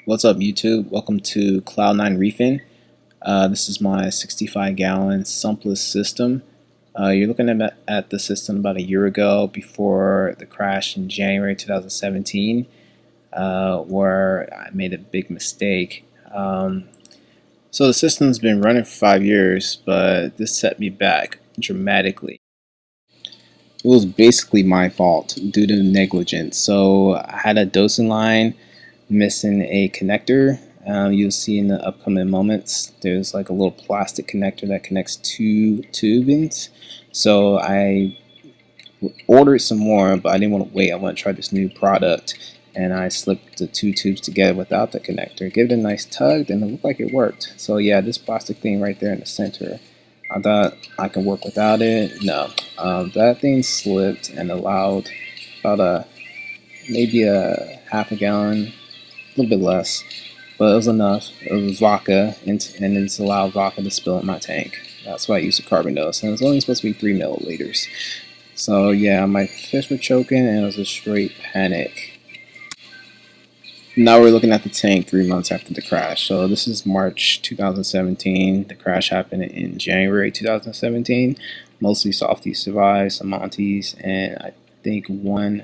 What's up, YouTube? Welcome to Cloud9Reefing. This is my 65-gallon sumpless system. You're looking at the system about a year ago before the crash in January 2017, where I made a big mistake. So the system's been running for 5 years, but this set me back dramatically. It was basically my fault due to negligence. So I had a dosing line missing a connector. You'll see in the upcoming moments there's like a little plastic connector that connects two tubings. So I ordered some more, but I didn't want to wait. I want to try this new product, and I slipped the two tubes together without the connector. Give it a nice tug, and it looked like it worked. So yeah, this plastic thing right there in the center, I thought I could work without it. No, that thing slipped and allowed about maybe a half a gallon, a little bit less, but it was enough. It was vodka, and it's allowed vodka to spill in my tank. That's why I used a carbon dose, and it's only supposed to be 3 milliliters. So yeah, my fish were choking, and it was a straight panic. Now we're looking at the tank 3 months after the crash. So this is March 2017. The crash happened in January 2017. Mostly softies survived, some monties, and I think one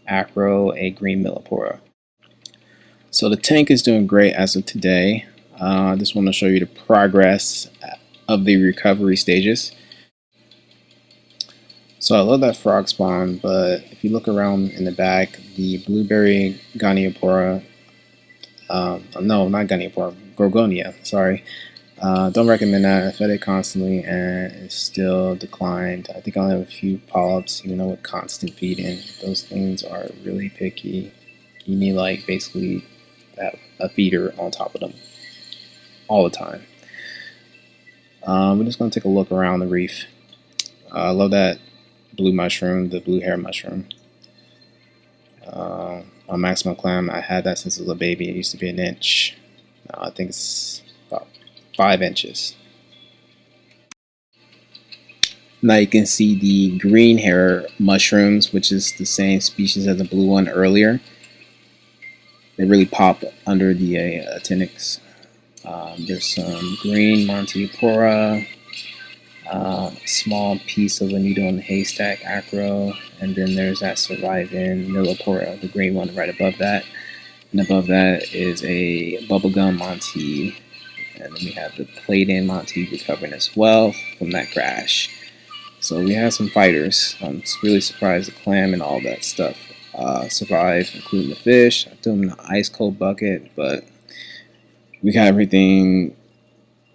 acro, a green millipora. So the tank is doing great as of today. I just want to show you the progress of the recovery stages. So I love that frog spawn, but if you look around in the back, the blueberry goniopora, no, not goniopora, gorgonia, sorry. Don't recommend that. I fed it constantly and it still declined. I think I only have a few polyps, even though with constant feeding. Those things are really picky. You need like basically a feeder on top of them all the time. We're just going to take a look around the reef. I love that blue mushroom, the blue hair mushroom. My maximum clam, I had that since I was a baby. It used to be an inch. Now I think it's about 5 inches. Now you can see the green hair mushrooms, which is the same species as the blue one earlier. They really pop under the actinics. There's some green Monteipora, small piece of a needle in the haystack acro, and then there's that surviving millipora, the green one right above that. And above that is a bubblegum Monte, and then we have the played-in Monte recovering as well from that crash. So we have some fighters. I'm really surprised the clam and all that stuff survived, including the fish. I threw them in an ice cold bucket, but we got everything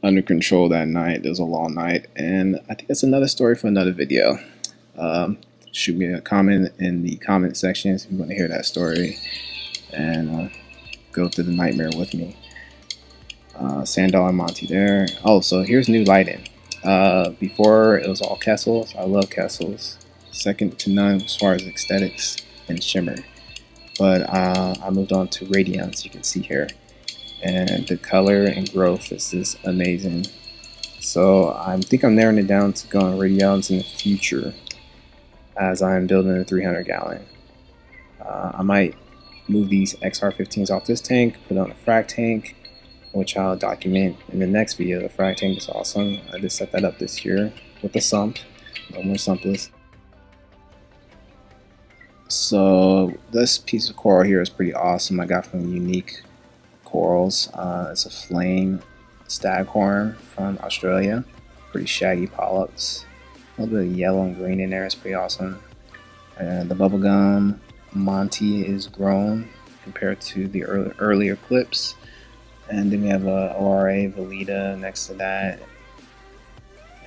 under control that night. It was a long night, and I think that's another story for another video. Shoot me a comment in the comment section if you want to hear that story, and go through the nightmare with me. Sandal and Monty there. Oh, so here's new lighting. Before it was all Kessels. I love Kessels. Second to none as far as aesthetics and shimmer. But I moved on to Radiance, you can see here. And the color and growth is just amazing. So I think I'm narrowing it down to go on Radiance in the future as I'm building a 300 gallon. I might move these XR15s off this tank, put on a frag tank, which I'll document in the next video. The frag tank is awesome. I just set that up this year with the sump, no more sumpless. So this piece of coral here is pretty awesome. I got from Unique Corals. It's a flame staghorn from Australia. Pretty shaggy polyps. A little bit of yellow and green in there. It's pretty awesome. And the bubblegum Monty is grown compared to the earlier clips. And then we have a ORA Velita next to that.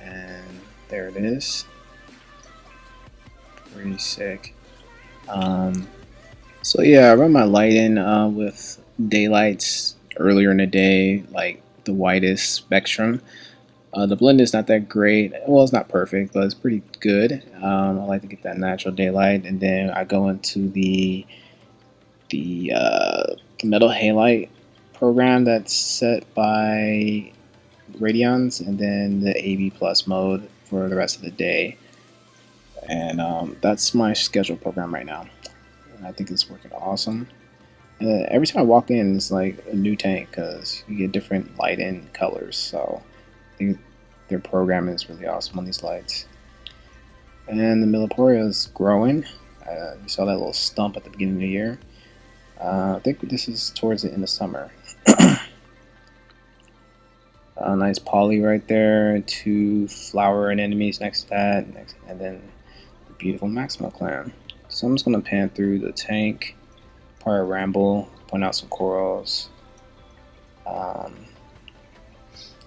And there it is. Pretty sick. So yeah, I run my lighting with daylights earlier in the day, like the whitest spectrum. The blend is not that great. Well, it's not perfect, but it's pretty good. I like to get that natural daylight, and then I go into the metal halide program that's set by Radiance, and then the AV plus mode for the rest of the day. And that's my schedule program right now. And I think it's working awesome. Every time I walk in, it's like a new tank because you get different light and colors. So I think their programming is really awesome on these lights. And the Milliporia is growing. You saw that little stump at the beginning of the year. I think this is towards the end of summer. A nice poly right there, 2 flower anemones next to that, and then the beautiful Maxima clan. So I'm just going to pan through the tank, probably ramble, point out some corals.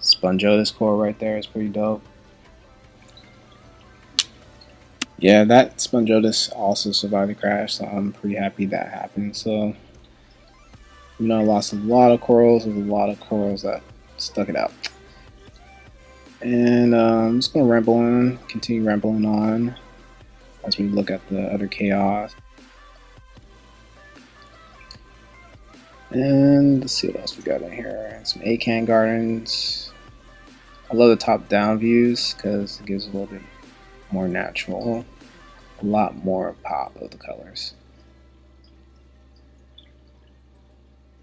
Spongiotis coral right there is pretty dope. Yeah, that Spongiotis also survived the crash, so I'm pretty happy that happened. So, I lost a lot of corals, there's a lot of corals that stuck it out. And I'm just going to continue rambling on as we look at the other chaos. And let's see what else we got in here. Some acan gardens. I love the top-down views because it gives a little bit more natural, a lot more pop of the colors.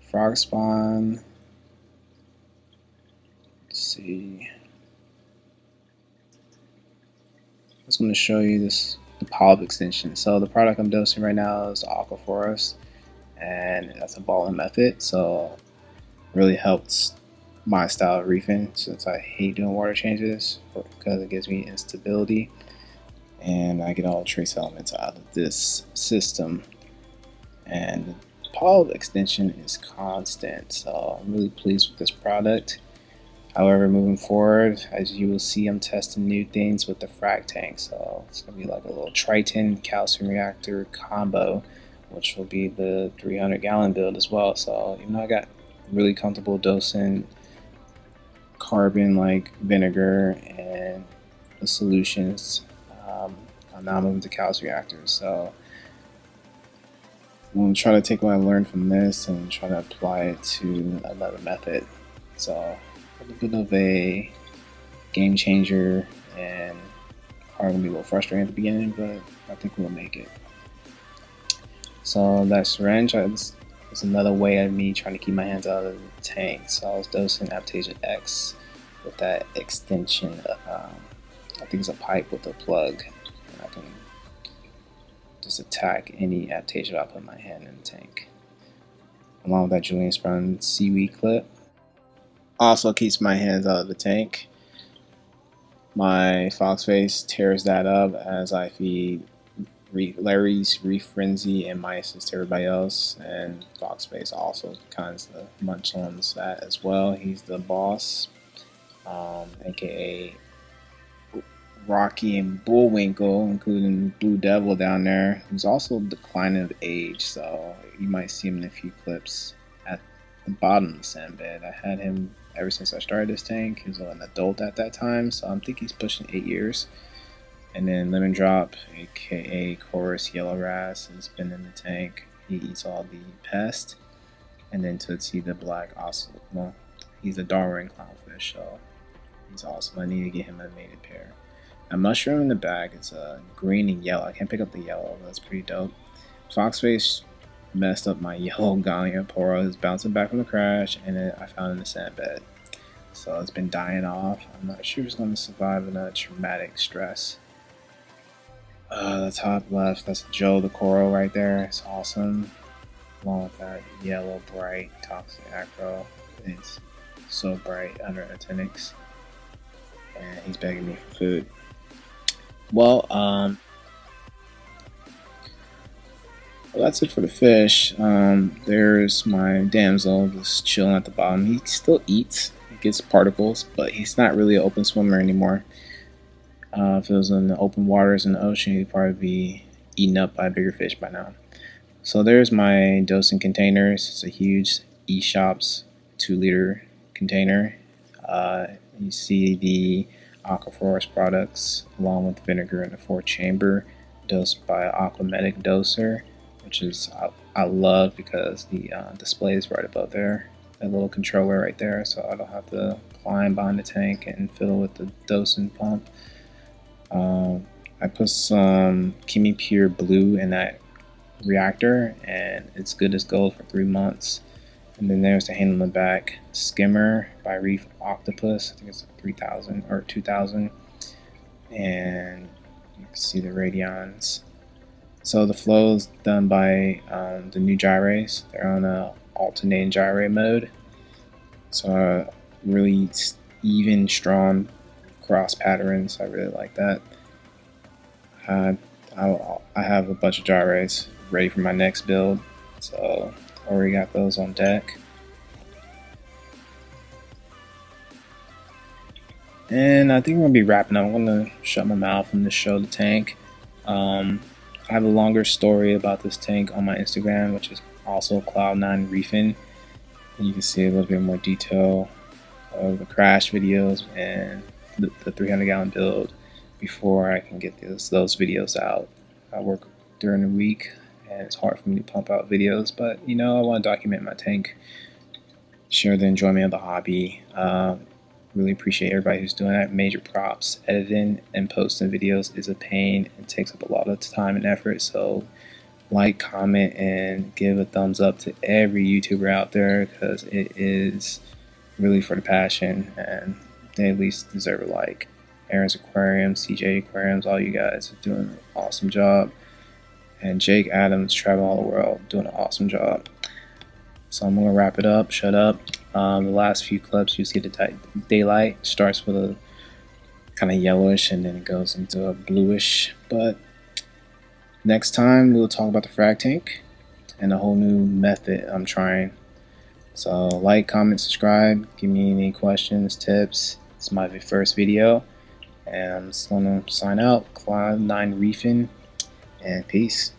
Frog spawn. Let's see. I was going to show you the polyp extension. So the product I'm dosing right now is Aqua Forest, and that's a balling method. So it really helps my style of reefing since I hate doing water changes because it gives me instability, and I get all the trace elements out of this system. And the polyp extension is constant, so I'm really pleased with this product. However, moving forward, as you will see, I'm testing new things with the frag tank. So it's going to be like a little Triton calcium reactor combo, which will be the 300-gallon build as well. So I got really comfortable dosing carbon like vinegar and the solutions. I'm now moving to calcium reactors. So I'm going to try to take what I learned from this and try to apply it to another method. So a little bit of a game changer, and probably gonna be a little frustrating at the beginning, but I think we'll make it. So that syringe is another way of me trying to keep my hands out of the tank. So I was dosing Aptasia X with that extension. I think it's a pipe with a plug, and I can just attack any Aptasia I put my hand in the tank. Along with that Julian Sprung seaweed clip. Also keeps my hands out of the tank. My Foxface tears that up as I feed Larry's Reef Frenzy and Mices to everybody else, and Foxface also kinds of munch on that as well. He's the boss, aka Rocky and Bullwinkle, including Blue Devil down there, who's also declining of age, so you might see him in a few clips at the bottom of the sand bed. I had him ever since I started this tank. He was an adult at that time, so I think he's pushing 8 years. And then Lemon Drop, aka Chorus Yellow Wrasse, has been in the tank. He eats all the pests. And then Tootsie the Black also, well, he's a Darwin clownfish, so he's awesome. I need to get him a mated pair. A mushroom in the bag is green and yellow. I can't pick up the yellow, but that's pretty dope. Foxface messed up my yellow Goniopora. It's bouncing back from the crash, and I found it in the sand bed. So it's been dying off. I'm not sure it's going to survive in a traumatic stress. The top left, that's Joe the coral right there. It's awesome. Along with that yellow bright toxic acro. It's so bright under Actinics. And he's begging me for food. Well, that's it for the fish. There's my damsel just chilling at the bottom. He still eats. He gets particles, but he's not really an open swimmer anymore. If it was in the open waters in the ocean, he'd probably be eaten up by bigger fish by now. So there's my dosing containers. It's a huge eShops 2-liter container. You see the Aquaforest products along with vinegar in the 4-chamber, dosed by Aquamedic doser, which is I love because the display is right above there. That little controller right there, so I don't have to climb behind the tank and fiddle with the dosing pump. I put some Kimi Pure Blue in that reactor, and it's good as gold for 3 months. And then there's the handle in the back, skimmer by Reef Octopus. I think it's 3,000 or 2,000, and you can see the radions. So the flow is done by the new gyres. They're on a alternating gyre mode, so really even, strong cross patterns. I really like that. I have a bunch of gyres ready for my next build, so already got those on deck. And I think we're gonna be wrapping up. I'm gonna shut my mouth and just show the tank. I have a longer story about this tank on my Instagram, which is also Cloud9Reefing. You can see a little bit more detail of the crash videos and the 300-gallon build before I can get those videos out. I work during the week, and it's hard for me to pump out videos, but I want to document my tank, share the enjoyment of the hobby. Really appreciate everybody who's doing that. Major props. Editing and posting videos is a pain. It takes up a lot of time and effort, so like, comment, and give a thumbs up to every YouTuber out there, because it is really for the passion, and they at least deserve a like. Aaron's Aquarium, CJ Aquariums, all you guys are doing an awesome job. And Jake Adams, traveling all the world, doing an awesome job. So I'm gonna wrap it up, shut up. The last few clips, you see the daylight starts with a kind of yellowish, and then it goes into a bluish. But next time we'll talk about the frag tank and a whole new method I'm trying. So like, comment, subscribe, give me any questions, tips. It's my first video, and I'm just gonna sign out. Cloud9Reefing, and peace.